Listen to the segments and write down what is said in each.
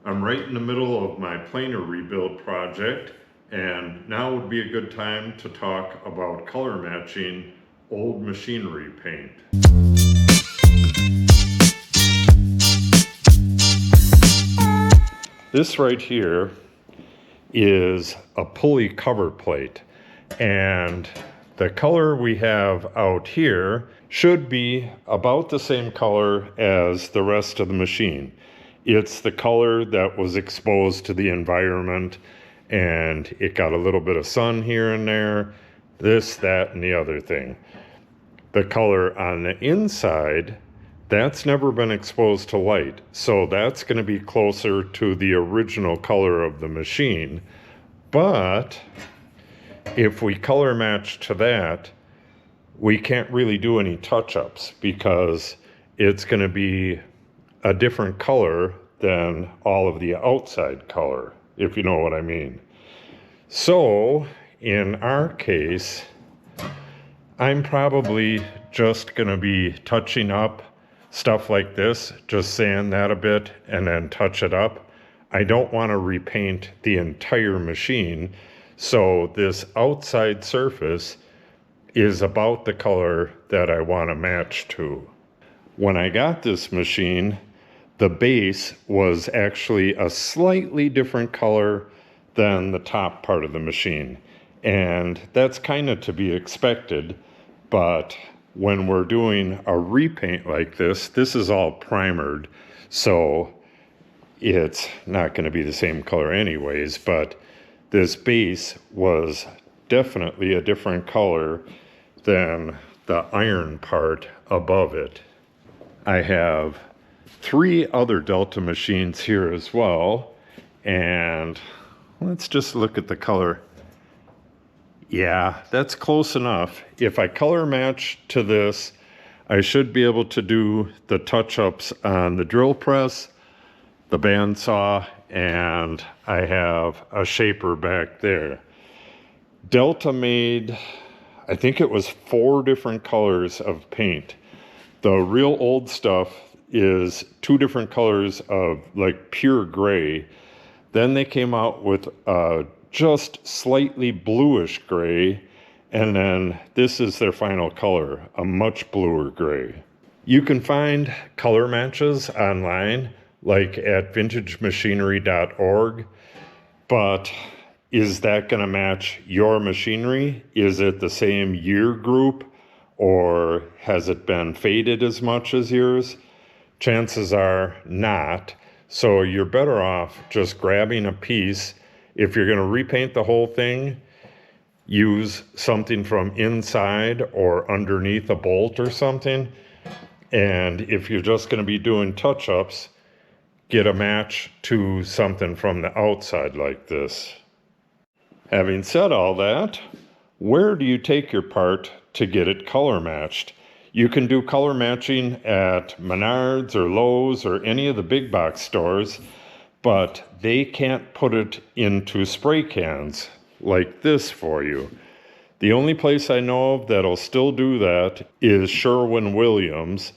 I'm right in the middle of my planer rebuild project, and now would be a good time to talk about color matching old machinery paint. This right here is a pulley cover plate, and the color we have out here should be about the same color as the rest of the machine. It's the color that was exposed to the environment, and it got a little bit of sun here and there, this, that, and the other thing. The color on the inside, that's never been exposed to light, so that's going to be closer to the original color of the machine. But if we color match to that, we can't really do any touch-ups because it's going to be a different color than all of the outside color, if you know what I mean. So in our case, I'm probably just going to be touching up stuff like this, just sand that a bit and then touch it up. I don't want to repaint the entire machine, so this outside surface is about the color that I want to match to. When I got this machine, the base was actually a slightly different color than the top part of the machine, and that's kind of to be expected. But when we're doing a repaint like this is all primered, so it's not going to be the same color anyways, but this base was definitely a different color than the iron part above it. I have 3 other Delta machines here as well, and let's just look at the color. Yeah, that's close enough. If I color match to this, I should be able to do the touch-ups on the drill press, the bandsaw, and I have a shaper back there. Delta made, I think it was 4 different colors of paint. The real old stuff is 2 different colors of like pure gray. Then they came out with just slightly bluish gray, and then this is their final color, a much bluer gray. You can find color matches online, like at vintagemachinery.org, but is that going to match your machinery? Is it the same year group, or has it been faded as much as yours? Chances are not, so you're better off just grabbing a piece. If you're going to repaint the whole thing, use something from inside or underneath a bolt or something. And if you're just going to be doing touch-ups, get a match to something from the outside like this. Having said all that, where do you take your part to get it color matched? You can do color matching at Menards or Lowe's or any of the big box stores, but they can't put it into spray cans like this for you. The only place I know of that'll still do that is Sherwin-Williams,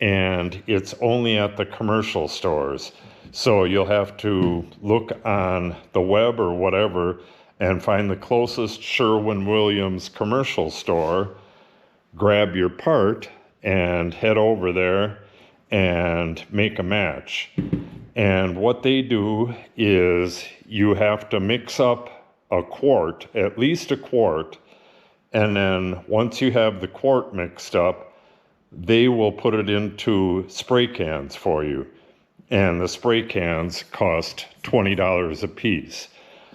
and it's only at the commercial stores. So you'll have to look on the web or whatever and find the closest Sherwin-Williams commercial store, grab your part, and head over there and make a match. And what they do is you have to mix up a quart, at least a quart, and then once you have the quart mixed up, they will put it into spray cans for you. And the spray cans cost $20 a piece.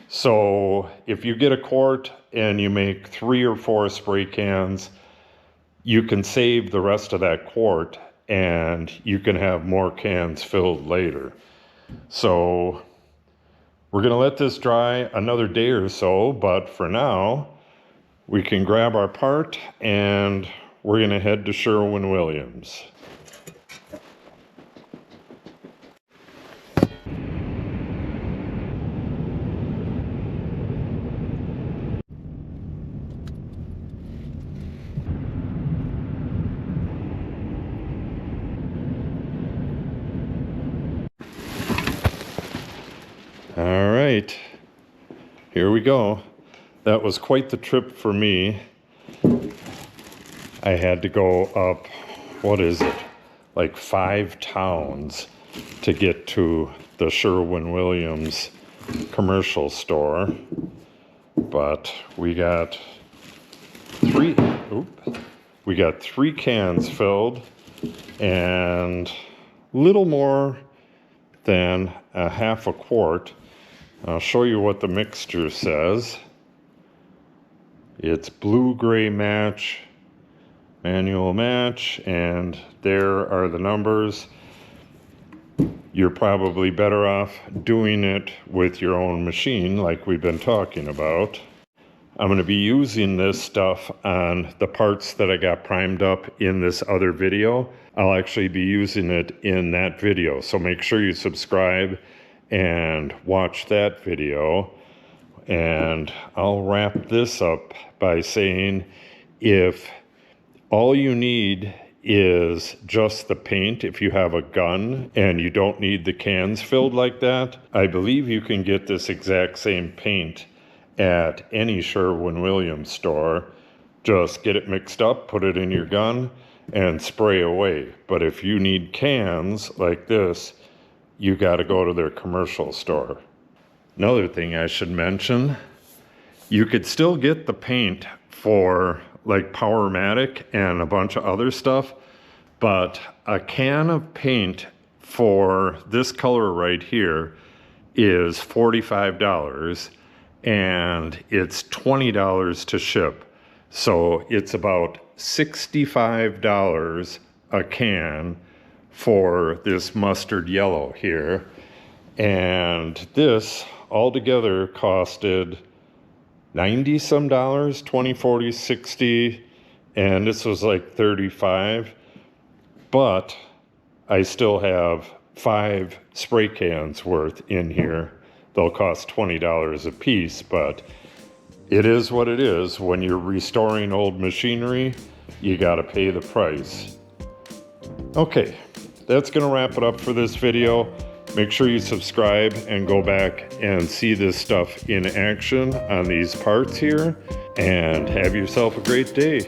So if you get a quart and you make 3 or 4 spray cans, you can save the rest of that quart and you can have more cans filled later. So we're going to let this dry another day or so, but for now, we can grab our part and we're going to head to Sherwin-Williams. All right, here we go. That was quite the trip for me. I had to go up, what is it, like 5 towns to get to the Sherwin-Williams commercial store. But we got three cans filled and little more than a half a quart. I'll show you what the mixture says. It's blue-gray match, manual match, and there are the numbers. You're probably better off doing it with your own machine like we've been talking about. I'm going to be using this stuff on the parts that I got primed up in this other video. I'll actually be using it in that video, so make sure you subscribe and watch that video. And I'll wrap this up by saying, if all you need is just the paint, if you have a gun and you don't need the cans filled like that, I believe you can get this exact same paint at any Sherwin-Williams store. Just get it mixed up, put it in your gun, and spray away. But if you need cans like this, you got to go to their commercial store. Another thing I should mention, you could still get the paint for like Powermatic and a bunch of other stuff, but a can of paint for this color right here is $45, and it's $20 to ship. So it's about $65 a can for this mustard yellow here. And this altogether costed 90 some dollars, 20, 40, 60, and this was like 35. But I still have 5 spray cans worth in here. They'll cost $20 a piece, but it is what it is. When you're restoring old machinery, you gotta pay the price. Okay, that's gonna wrap it up for this video. Make sure you subscribe and go back and see this stuff in action on these parts here, and have yourself a great day.